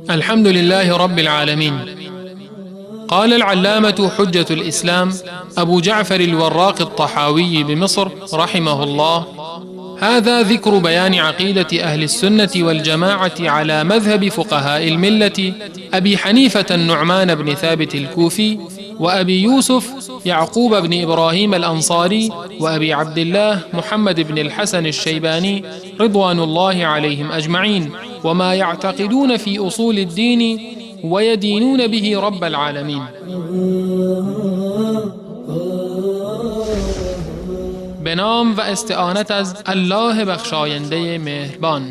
الحمد لله رب العالمين. قال العلامة حجة الإسلام أبو جعفر الوراق الطحاوي بمصر رحمه الله: هذا ذكر بيان عقيدة أهل السنة والجماعة على مذهب فقهاء الملة أبي حنيفة النعمان بن ثابت الكوفي، وأبي يوسف يعقوب بن إبراهيم الأنصاري، وأبي عبد الله محمد بن الحسن الشيباني رضوان الله عليهم أجمعين، وما يعتقدون في أصول الدين ويدينون به رب العالمين. به نام و استعانت از الله بخشاینده مهربان.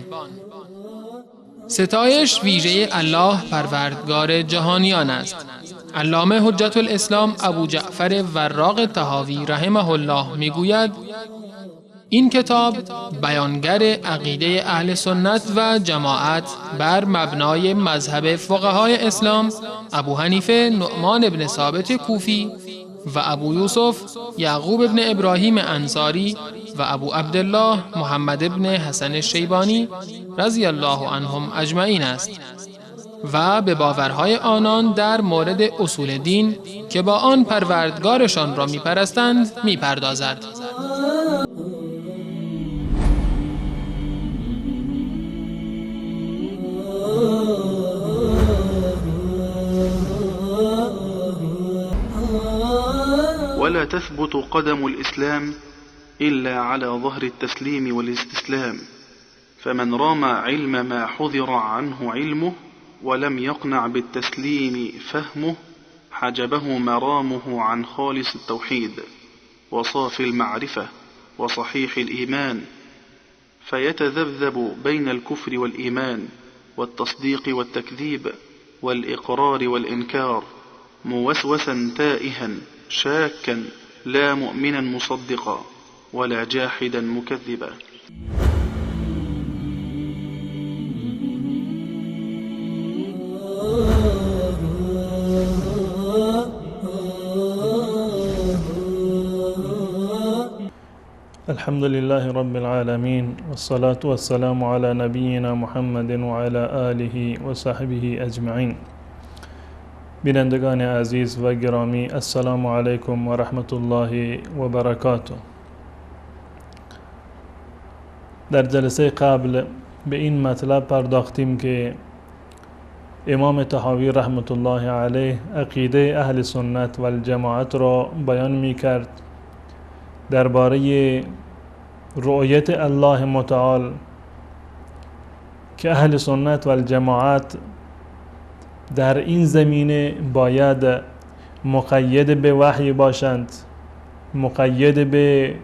ستایش ویژه الله پروردگار جهانیان است. علامه حجت الاسلام ابو جعفر وراق طحاوی رحمه الله میگوید: این کتاب بیانگر عقیده اهل سنت و جماعت بر مبنای مذهب فقهای اسلام ابو حنیفه نعمان بن ثابت کوفی و ابو یوسف یعقوب بن ابراهیم انصاری و ابو عبدالله محمد بن حسن الشیبانی رضی الله عنهم اجمعین است و به باورهای آنان در مورد اصول دین که با آن پروردگارشان را میپرستند میپردازد. ولا تثبت قدم الإسلام إلا على ظهر التسليم والاستسلام، فمن رام علم ما حذر عنه علمه ولم يقنع بالتسليم فهمه حجبه مرامه عن خالص التوحيد وصافي المعرفة وصحيح الإيمان، فيتذبذب بين الكفر والإيمان والتصديق والتكذيب والإقرار والإنكار، موسوسا تائها شاكا لا مؤمنا مصدقا ولا جاحدا مكذبا. الحمد لله رب العالمين، والصلاة والسلام على نبينا محمد وعلى آله وصحبه أجمعين. بینندگان عزیز و گرامی، السلام علیکم و رحمت الله و برکاته. در جلسه قبل به این مطلب پرداختیم که امام طحاوی رحمت الله علیه عقیده اهل سنت و الجماعت را بیان می کرد درباره رؤیت الله متعال که اهل سنت و الجماعت در این زمینه باید مقید به وحی باشند، مقید به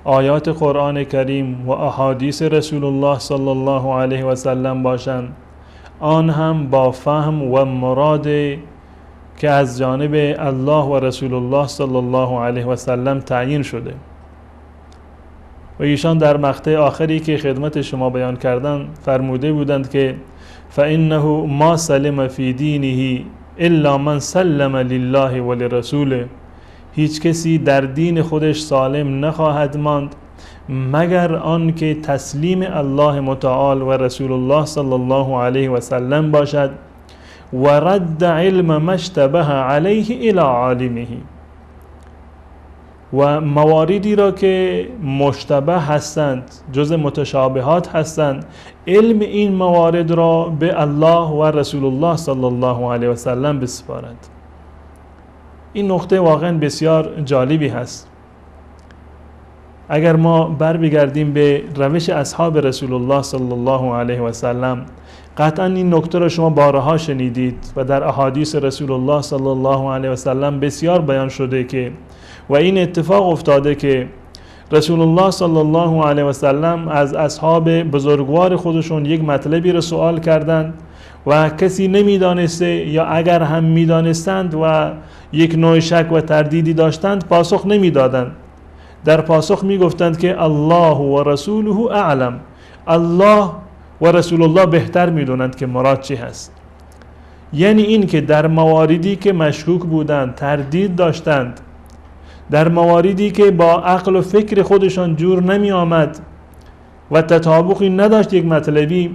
آیات قرآن کریم و احادیث رسول الله صلی الله علیه و سلم باشند، آن هم با فهم و مراد که از جانب الله و رسول الله صلی الله علیه و سلم تعیین شده. و ایشان در مقطع آخری که خدمت شما بیان کردن فرموده بودند که فإنه ما سلم فی دینه الا من سلم لله و لرسوله، هیچ کسی در دین خودش سالم نخواهد ماند مگر آن که تسلیم الله متعال و رسول الله صلی الله علیه و سلم باشد و رد علم ما اشتبه علیه الی عالمه، و مواردی را که مشتبه هستند، جز متشابهات هستند، علم این موارد را به الله و رسول الله صلی الله علیه و سلم بسپارد. این نقطه واقعا بسیار جالبی هست. اگر ما بر بگردیم به روش اصحاب رسول الله صلی الله علیه و سلم، قطعا این نکته را شما بارها شنیدید و در احادیث رسول الله صلی الله علیه و سلم بسیار بیان شده که و این اتفاق افتاده که رسول الله صلی الله علیه و سلم از اصحاب بزرگوار خودشون یک مطلبی را سوال کردند و کسی نمیدانسته، یا اگر هم میدانستند و یک نوع شک و تردیدی داشتند پاسخ نمیدادند. در پاسخ میگفتند که الله و رسوله اعلم، الله و رسول الله بهتر میدونند که مراد چی هست. یعنی این که در مواردی که مشکوک بودند، تردید داشتند، در مواردی که با عقل و فکر خودشان جور نمی آمد و تطابقی نداشت یک مطلبی،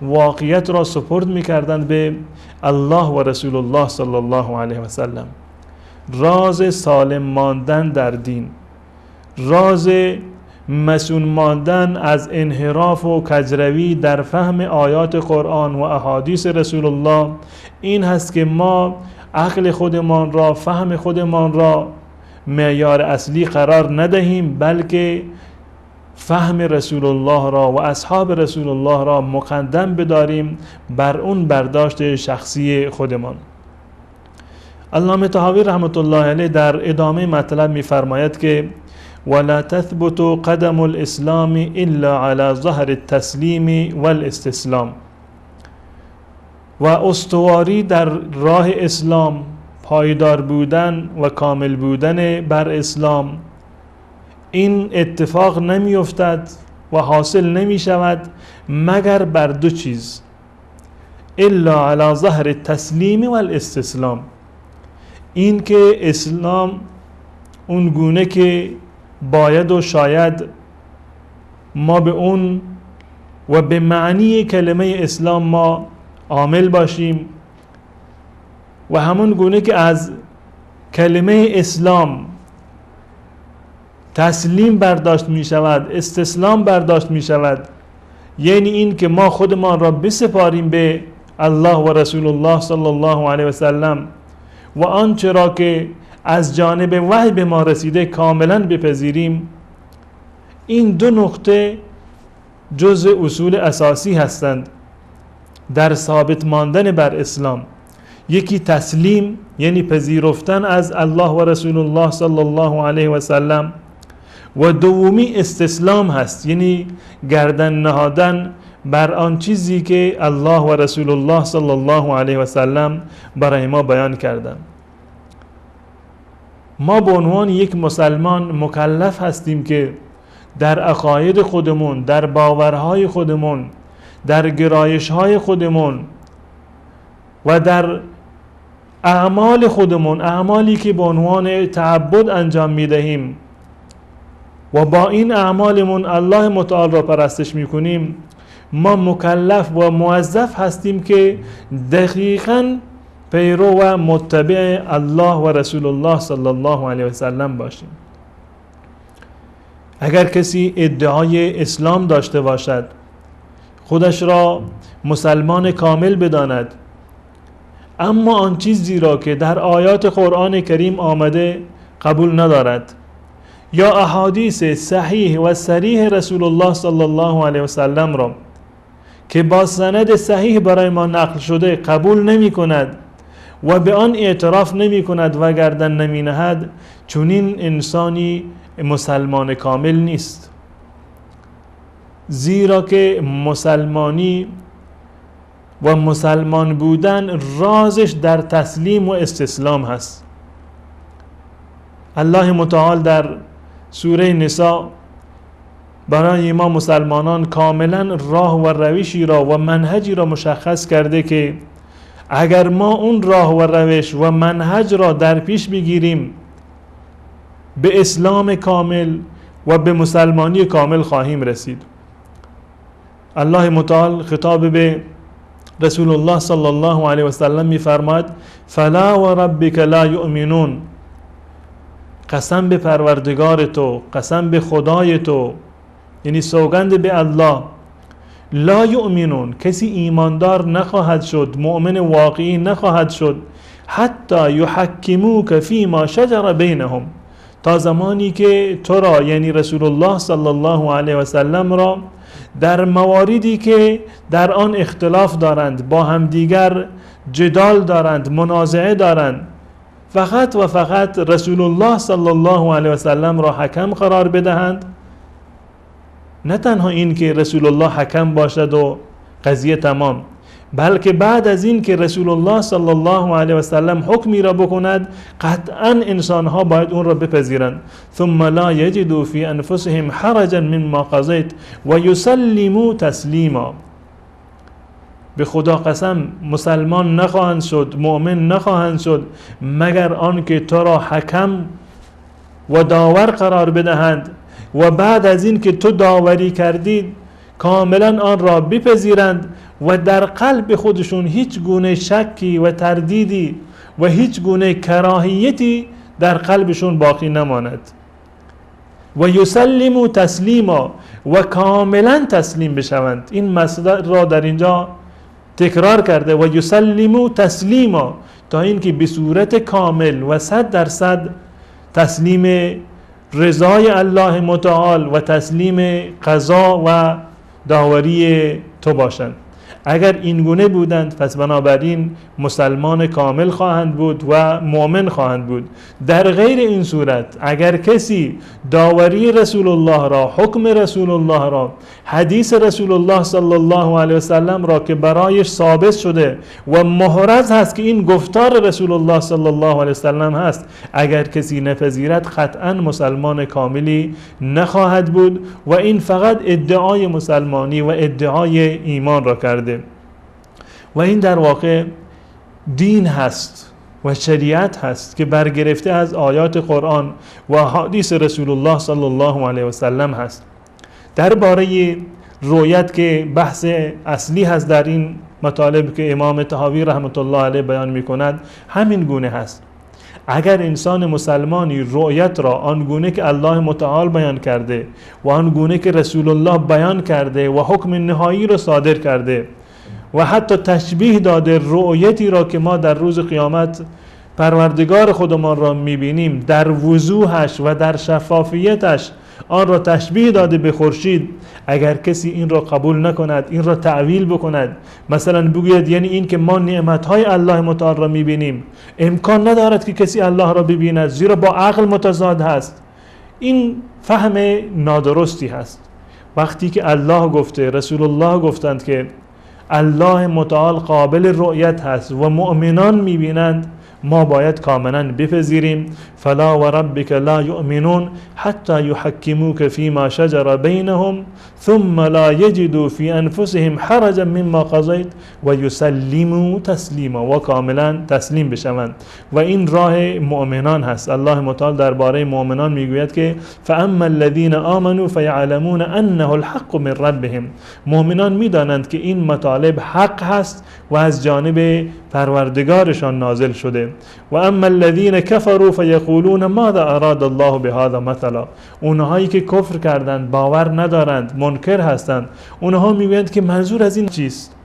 واقعیت را سپرد می‌کردند به الله و رسول الله صلی الله علیه و سلم. راز سالم ماندن در دین، راز مسئول ماندن از انحراف و کجروی در فهم آیات قرآن و احادیث رسول الله این هست که ما عقل خودمان را، فهم خودمان را معیار اصلی قرار ندهیم، بلکه فهم رسول الله را و اصحاب رسول الله را مقدم بداریم بر اون برداشت شخصی خودمان. علامه طحاوی رحمت الله علیه در ادامه مطلب می‌فرماید که ولا تثبت قدم الاسلام الا على ظهر التسلیم والاستسلام، و استواری در راه اسلام، پایدار بودن و کامل بودن بر اسلام، این اتفاق نمی افتد و حاصل نمی شود مگر بر دو چیز: الا علی ظهر التسلیم والاستسلام، این که اسلام اون گونه که باید و شاید ما به اون و به معنی کلمه اسلام ما عامل باشیم و همون گونه که از کلمه اسلام تسلیم برداشت می شود، استسلام برداشت می شود، یعنی این که ما خودمان را بسپاریم به الله و رسول الله صلی الله علیه و سلم و آنچه را که از جانب وحی به ما رسیده کاملا بپذیریم. این دو نقطه جزء اصول اساسی هستند در ثابت ماندن بر اسلام. یکی تسلیم، یعنی پذیرفتن از الله و رسول الله صلی الله علیه و سلم، و دومی استسلام هست، یعنی گردن نهادن بر آن چیزی که الله و رسول الله صلی الله علیه و سلم برای ما بیان کردند. ما به عنوان یک مسلمان مکلف هستیم که در عقاید خودمون، در باورهای خودمون، در گرایشهای خودمون و در اعمال خودمون، اعمالی که به عنوان تعبد انجام میدهیم و با این اعمالمون الله متعال را پرستش میکنیم، ما مکلف و موظف هستیم که دقیقاً پیرو و متبع الله و رسول الله صلی الله علیه و سلم باشیم. اگر کسی ادعای اسلام داشته باشد، خودش را مسلمان کامل بداند، اما آن چیزی را که در آیات قرآن کریم آمده قبول ندارد یا احادیث صحیح و صریح رسول الله صلی الله علیه و سلم را که با سند صحیح برای ما نقل شده قبول نمی کند و به آن اعتراف نمی کند و گردن نمی نهد، چنین انسانی مسلمان کامل نیست. زیرا که مسلمانی و مسلمان بودن رازش در تسلیم و استسلام هست. الله متعال در سوره نساء برای ما مسلمانان کاملا راه و روشی را و منهجی را مشخص کرده که اگر ما اون راه و روش و منهج را در پیش بگیریم به اسلام کامل و به مسلمانی کامل خواهیم رسید. الله متعال خطاب به رسول الله صلی الله علیه و سلم می‌فرماید فلا و ربک لا یؤمنون، قسم به پروردگار تو، قسم به خدای تو، یعنی سوگند به الله، لا یؤمنون، کسی ایماندار نخواهد شد، مؤمن واقعی نخواهد شد، حتی یحکموک فیما شجر بینهم، تا زمانی که تو را یعنی رسول الله صلی الله علیه و سلم را در مواردی که در آن اختلاف دارند، با همدیگر جدال دارند، منازعه دارند، فقط و فقط رسول الله صلی الله علیه و سلم را حکم قرار بدهند. نه تنها این که رسول الله حکم باشد و قضیه تمام، بلکه بعد از این که رسول الله صلی الله علیه و سلم حکمی را بکند قطعا انسانها باید اون را بپذیرند. ثم لا یجدوا فی انفسهم حرجا مما قضیت و یسلموا تسلیما. به خدا قسم مسلمان نخواهند شد، مؤمن نخواهند شد مگر آن که تو را حکم و داور قرار بدهند و بعد از این که تو داوری کردید کاملا آن را بپذیرند و در قلب خودشون هیچ گونه شکی و تردیدی و هیچ گونه کراهیتی در قلبشون باقی نماند. و یسلموا تسلیما، و کاملا تسلیم بشوند. این مصدر را در اینجا تکرار کرده، و یسلموا تسلیما، تا اینکه به صورت کامل و 100% تسلیم رضای الله متعال و تسلیم قضا و داوری تو باشند. اگر این گونه بودند پس بنابراین مسلمان کامل خواهند بود و مؤمن خواهند بود. در غیر این صورت اگر کسی داوری رسول الله را، حکم رسول الله را، حدیث رسول الله صلی الله علیه وسلم را که برایش ثابت شده و محرز هست که این گفتار رسول الله صلی الله علیه وسلم هست، اگر کسی نپذیرد قطعا مسلمان کاملی نخواهد بود و این فقط ادعای مسلمانی و ادعای ایمان را کرده. و این در واقع دین هست و شریعت هست که برگرفته از آیات قرآن و حدیث رسول الله صلی الله علیه و سلم هست. درباره رؤیت که بحث اصلی هست در این مطالب که امام طحاوی رحمت الله علیه بیان می کند، همین گونه هست. اگر انسان مسلمانی رؤیت را آنگونه که الله متعال بیان کرده و آنگونه که رسول الله بیان کرده و حکم نهایی را صادر کرده و حتی تشبیه داده رؤیتی را که ما در روز قیامت پروردگار خودمان را میبینیم، در وضوحش و در شفافیتش آن را تشبیه داده به خورشید، اگر کسی این را قبول نکند، این را تعویل بکند، مثلا بگوید یعنی این که ما نعمتهای الله متعال را میبینیم، امکان ندارد که کسی الله را ببیند زیرا با عقل متضاد هست، این فهم نادرستی هست. وقتی که الله گفته، رسول الله گفتند که الله متعال قابل رؤیت هست و مؤمنان میبینند، ما باید کاملا بپذیریم. فلا و ربک لا یؤمنون حتی یحکموک فیما شجر بینهم ثم لا یجدوا فی انفسهم حرجا مما قضیت و یسلموا تسلیما، و کاملا تسلیم بشوند. و این راه مؤمنان هست. الله متعال درباره مؤمنان میگوید که فاما الذین آمنوا فیعلمون انه الحق من ربهم، مؤمنان میدانند که این مطالب حق هست و از جانب پروردگارشان نازل شده. و اما الذین کفروا فیقولون ماذا اراد الله بهذا مثلا، اونهایی که کفر کردند، باور ندارند، منکر هستند، اونها میگویند که منظور از این چیست؟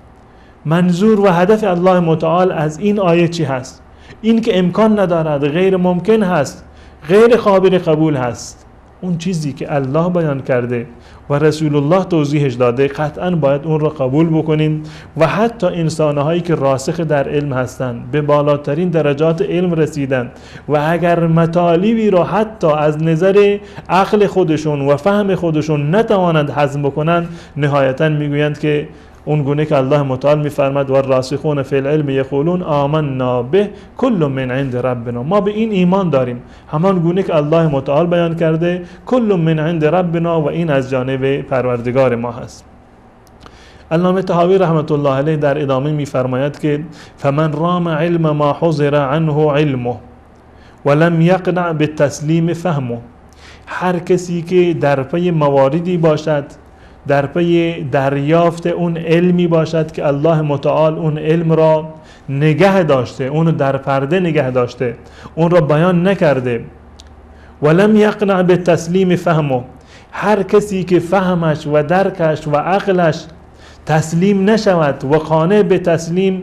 منظور و هدف الله متعال از این آیه چی هست؟ این که امکان ندارد، غیر ممکن هست، غیر قابل قبول هست. اون چیزی که الله بیان کرده و رسول الله توضیحش داده قطعا باید اون را قبول بکنیم. و حتی انسانهایی که راسخ در علم هستند، به بالاترین درجات علم رسیدند و اگر مطالبی را حتی از نظر عقل خودشون و فهم خودشون نتوانند هضم بکنند، نهایتا میگویند که اون گونه که الله متعال میفرماد و الراسخون فی العلم یقولون آمنا به کل من عند ربنا، ما به این ایمان داریم، همان گونه که الله متعال بیان کرده کل من عند ربنا، و این از جانب پروردگار ما هست. علامه طحاوی رحمت الله علیه در ادامه میفرماید که فمن رام علم ما حضر عنه علمه ولم یقنع بالتسلیم فهمه، هر کسی که در پی مواردی باشد، در پی دریافت اون علمی باشد که الله متعال اون علم را نگه داشته، اون در پرده نگه داشته، اون را بیان نکرده، ولم یقنع بالتسلیم فهمه، هر کسی که فهمش و درکش و عقلش تسلیم نشود و قانع به تسلیم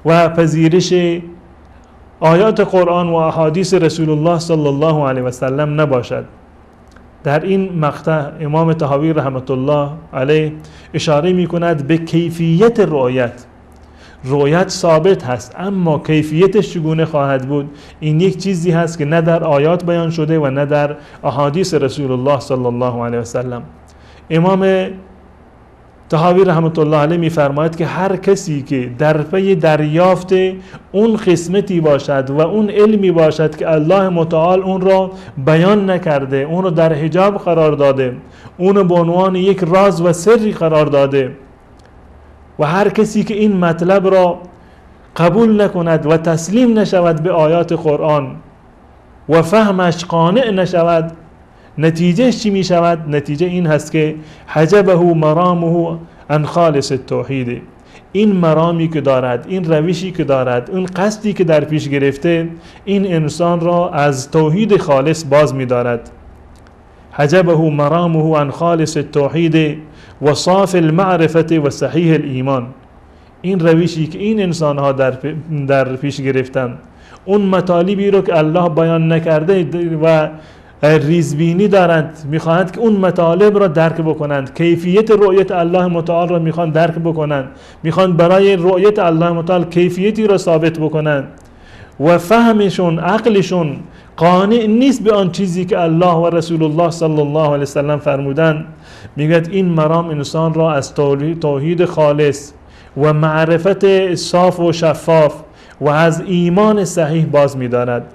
و پذیرش آیات قرآن و احادیث رسول الله صلی الله علیه و سلم نباشد. در این مقطع امام طحاوی رحمت الله علیه اشاره می کند به کیفیت رؤیت. رؤیت ثابت هست، اما کیفیتش چگونه خواهد بود، این یک چیزی هست که نه در آیات بیان شده و نه در احادیث رسول الله صلی الله علیه و سلم. امام طحاوی رحمت الله علیه می‌فرماید که هر کسی که در پی دریافت اون قسمتی باشد و اون علمی باشد که الله متعال اون را بیان نکرده، اون را در حجاب قرار داده، اون را به عنوان یک راز و سری قرار داده، و هر کسی که این مطلب را قبول نکند و تسلیم نشود به آیات قرآن و فهمش قانع نشود، نتیجهش چی می شود؟ نتیجه این هست که حجبه مرامه عن خالص التوحید، این مرامی که دارد، این روشی که دارد، این قصدی که در پیش گرفته، این انسان را از توحید خالص باز می دارد. حجبه مرامه عن خالص التوحید و صاف المعرفة و صحیح الایمان، این روشی که این انسان ها در پیش گرفتن، اون مطالبی رو که الله بیان نکرده و ریزبینی دارند، میخواهند که اون مطالب را درک بکنند، کیفیت رؤیت الله متعال را میخوان درک بکنند، میخوان برای رؤیت الله متعال کیفیتی را ثابت بکنند و فهمشون، عقلشون قانع نیست به آن چیزی که الله و رسول الله صلی الله علیه وسلم فرمودند. میگه این مرام انسان را از توحید خالص و معرفت صاف و شفاف و از ایمان صحیح باز می‌دارد،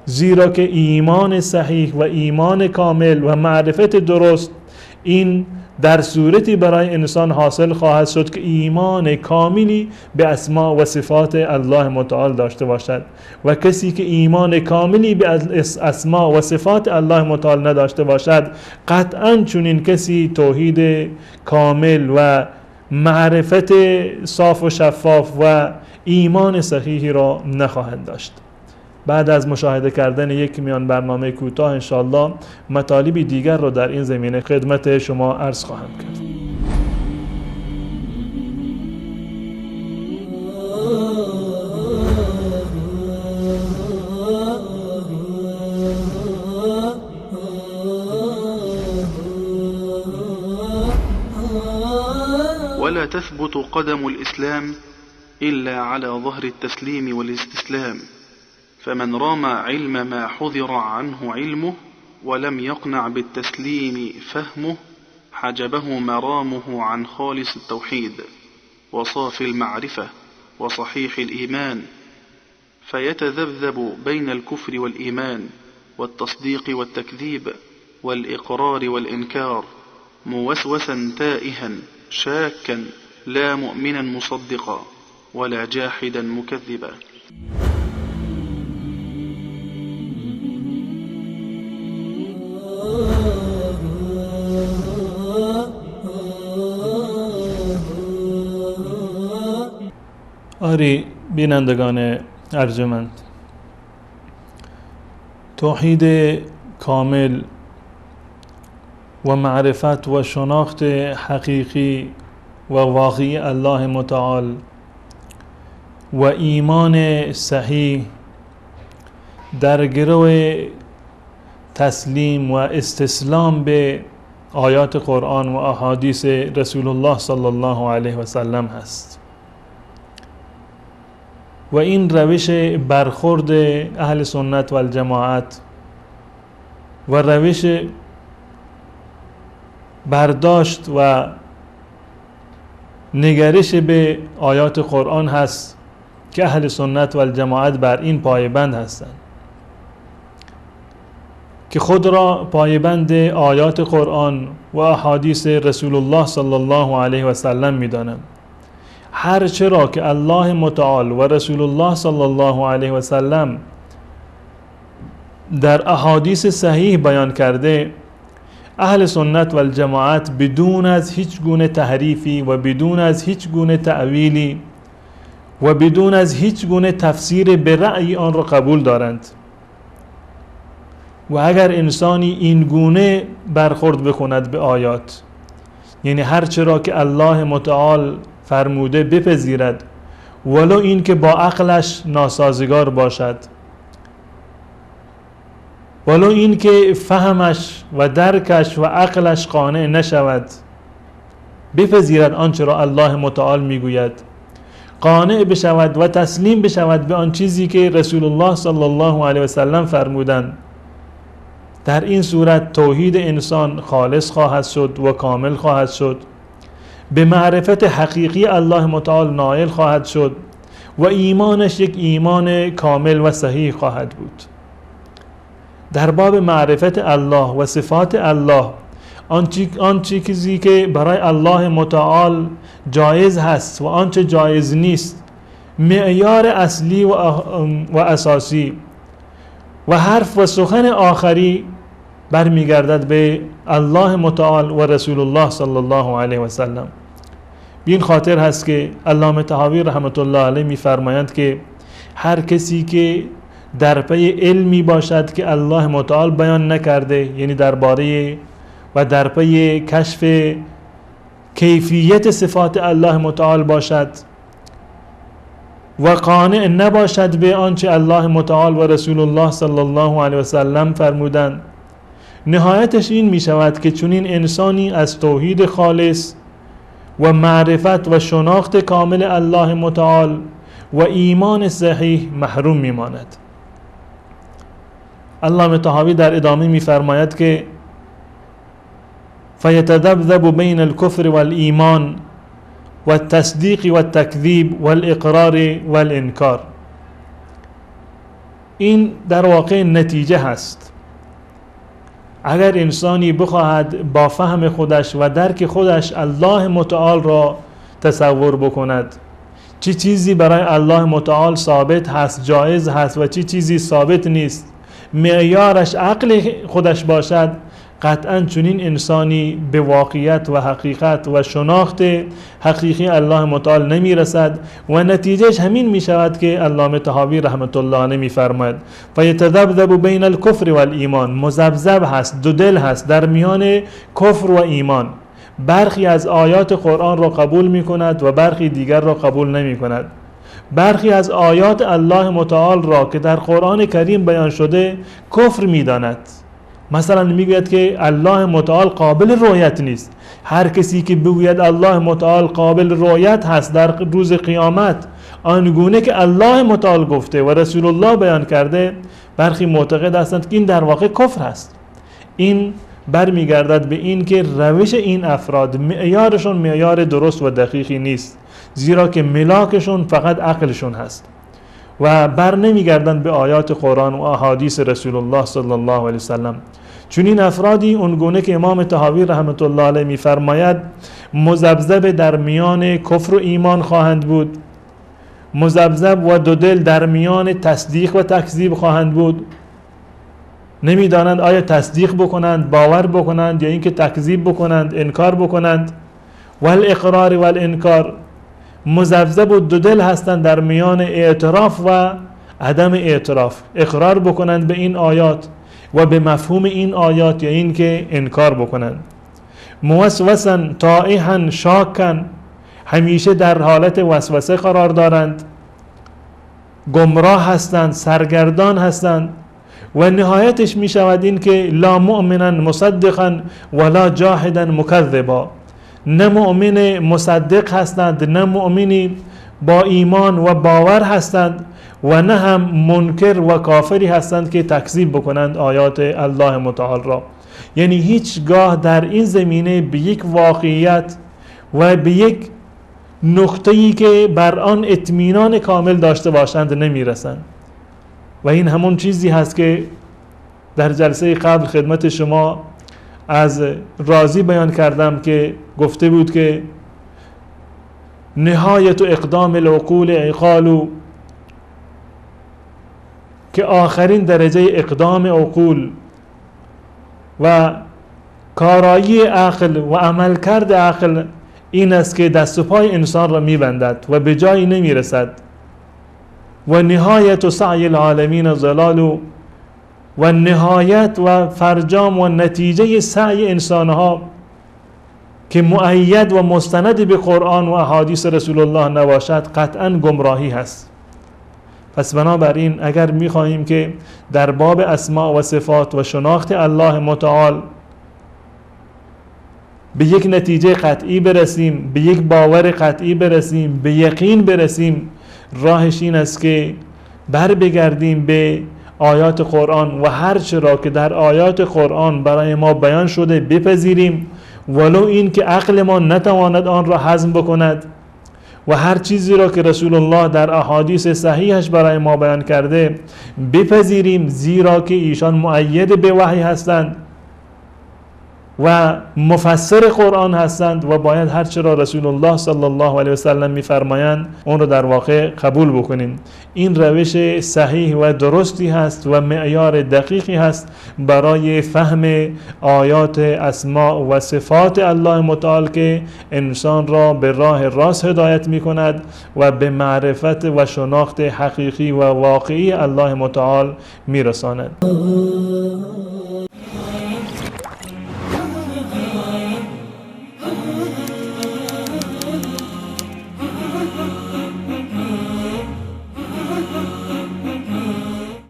زیرا که ایمان صحیح و ایمان کامل و معرفت درست این در صورتی برای انسان حاصل خواهد شد که ایمان کاملی به اسماء و صفات الله متعال داشته باشد، و کسی که ایمان کاملی به اسماء و صفات الله متعال نداشته باشد، قطعاً چنین کسی توحید کامل و معرفت صاف و شفاف و ایمان صحیحی را نخواهد داشت. بعد از مشاهده کردن یک میان برنامه کوتاه انشاءالله مطالبی دیگر را در این زمینه خدمت شما عرض خواهم کرد. ولا تثبت قدم الإسلام إلا على ظهر التسليم والاستسلام، فمن رام علم ما حذر عنه علمه ولم يقنع بالتسليم فهمه حجبه مرامه عن خالص التوحيد وصافي المعرفة وصحيح الإيمان، فيتذبذب بين الكفر والإيمان والتصديق والتكذيب والإقرار والإنكار، موسوسا تائها شاكا لا مؤمنا مصدقا ولا جاحدا مكذبا. آری بینندگان ارجمند، توحید کامل و معرفت و شناخت حقیقی و واقعی الله متعال و ایمان صحیح در گرو تسلیم و استسلام به آیات قرآن و احادیث رسول الله صلی الله علیه و سلم هست. و این روش برخورد اهل سنت و الجماعت و روش برداشت و نگرش به آیات قرآن هست که اهل سنت و الجماعت بر این پایبند هستند، که خود را پایبند آیات قرآن و احادیث رسول الله صلی الله علیه و سلم می‌دانند. هر چرا که الله متعال و رسول الله صلی الله علیه و سلم در احادیث صحیح بیان کرده، اهل سنت و الجماعت بدون از هیچ گونه تحریفی و بدون از هیچ گونه تأویلی و بدون از هیچ گونه تفسیر به رأی آن را قبول دارند. و اگر انسانی این گونه برخورد بکند به آیات، یعنی هر چرا که الله متعال فرموده بپذیرد ولو این که با عقلش ناسازگار باشد، ولو این که فهمش و درکش و عقلش قانع نشود، بپذیرد آنچه را الله متعال میگوید، قانع بشود و تسلیم بشود به آن چیزی که رسول الله صلی الله علیه و سلم فرمودند، در این صورت توحید انسان خالص خواهد شد و کامل خواهد شد، به معرفت حقیقی الله متعال نائل خواهد شد و ایمانش یک ایمان کامل و صحیح خواهد بود. در باب معرفت الله و صفات الله، آنچه چیزی که برای الله متعال جایز هست و آنچه جایز نیست، معیار اصلی و اساسی و حرف و سخن آخری برمیگردد به الله متعال و رسول الله صلی الله علیه و سلم. به این خاطر هست که علامه طحاوی رحمت الله علیه می‌فرمایند که هر کسی که در پی علمی باشد که الله متعال بیان نکرده، یعنی درباره و در پی کشف کیفیت صفات الله متعال باشد و قانع نباشد به آنچه الله متعال و رسول الله صلی الله علیه و سلم فرمودند، نهایتش این می شود که چنین انسانی از توحید خالص و معرفت و شناخت کامل الله متعال و ایمان صحیح محروم می ماند. علامه طحاوی در ادامه می فرماید که فیتذبذب بین الکفر والایمان والتصدیق والتکذیب والاقرار والانکار. این در واقع نتیجه هست. اگر انسانی بخواهد با فهم خودش و درک خودش الله متعال را تصور بکند، چه چیزی برای الله متعال ثابت هست، جایز هست و چه چیزی ثابت نیست، معیارش عقل خودش باشد، قطعاً چنین انسانی به واقعیت و حقیقت و شناخت حقیقی الله متعال نمی رسد و نتیجهش همین می شود که علامه طحاوی رحمت الله علیه می فرماید فیتذبذب بین الکفر والایمان. مذبذب هست، دو دل هست در میان کفر و ایمان. برخی از آیات قرآن را قبول می کند و برخی دیگر را قبول نمی کند. برخی از آیات الله متعال را که در قرآن کریم بیان شده کفر می داند. مثلا میگوید که الله متعال قابل رؤیت نیست. هر کسی که بگوید الله متعال قابل رؤیت هست در روز قیامت آنگونه که الله متعال گفته و رسول الله بیان کرده، برخی معتقد هستند که این در واقع کفر است. این برمیگردد به این که روش این افراد معیارشون معیار درست و دقیقی نیست، زیرا که ملاکشون فقط عقلشون هست و بر نمیگردند به آیات قرآن و احادیث رسول الله صلی الله علیه وسلم. چون این افرادی اونگونه که امام طحاوی رحمت الله علیه میفرماید مذبذب در میان کفر و ایمان خواهند بود، مذبذب و دو دل در میان تصدیق و تکذیب خواهند بود. نمیدانند آیا تصدیق بکنند، باور بکنند یا اینکه تکذیب بکنند، انکار بکنند. والاقرار والانکار. مذبذب و دو دل هستند در میان اعتراف و عدم اعتراف، اقرار بکنند به این آیات و به مفهوم این آیات یا این که انکار بکنند. موسوسا طائحا شاکا، همیشه در حالت وسوسه قرار دارند، گمراه هستند، سرگردان هستند و نهایتش می شود این که لا مؤمنا مصدقا ولا جاحدا مکذبا. نه مؤمن مصدق هستند، نه مؤمنی با ایمان و باور هستند و نه هم منکر و کافری هستند که تکذیب بکنند آیات الله متعال را. یعنی هیچگاه در این زمینه به یک واقعیت و به یک نقطه‌ای که بر آن اطمینان کامل داشته باشند نمیرسند. و این همون چیزی هست که در جلسه قبل خدمت شما از رازی بیان کردم که گفته بود که نهایت اقدام العقول عقال، که آخرین درجه اقدام عقول و کارایی عقل و عملکرد عقل این است که دست و پای انسان را میبندد و به جایی نمیرسد. و نهایت سعی العالمین ضلال، و نهایت و فرجام و نتیجه سعی انسانها که مؤید و مستند به قرآن و احادیث رسول الله نباشد قطعا گمراهی هست. پس بنابراین اگر میخواهیم که در باب اسماء و صفات و شناخت الله متعال به یک نتیجه قطعی برسیم، به یک باور قطعی برسیم، به یقین برسیم، راهش این است که بر بگردیم به آیات قرآن و هر چه را که در آیات قرآن برای ما بیان شده بپذیریم، ولو این که عقل ما نتواند آن را هضم بکند، و هر چیزی را که رسول الله در احادیث صحیحش برای ما بیان کرده بپذیریم، زیرا که ایشان مؤید به وحی هستند و مفسر قرآن هستند و باید هر چه را رسول الله صلی الله علیه و سلم می‌فرمایند اون رو در واقع قبول بکنیم. این روش صحیح و درستی هست و معیار دقیقی هست برای فهم آیات اسماء و صفات الله متعال که انسان را به راه راست هدایت می‌کند و به معرفت و شناخت حقیقی و واقعی الله متعال می‌رساند.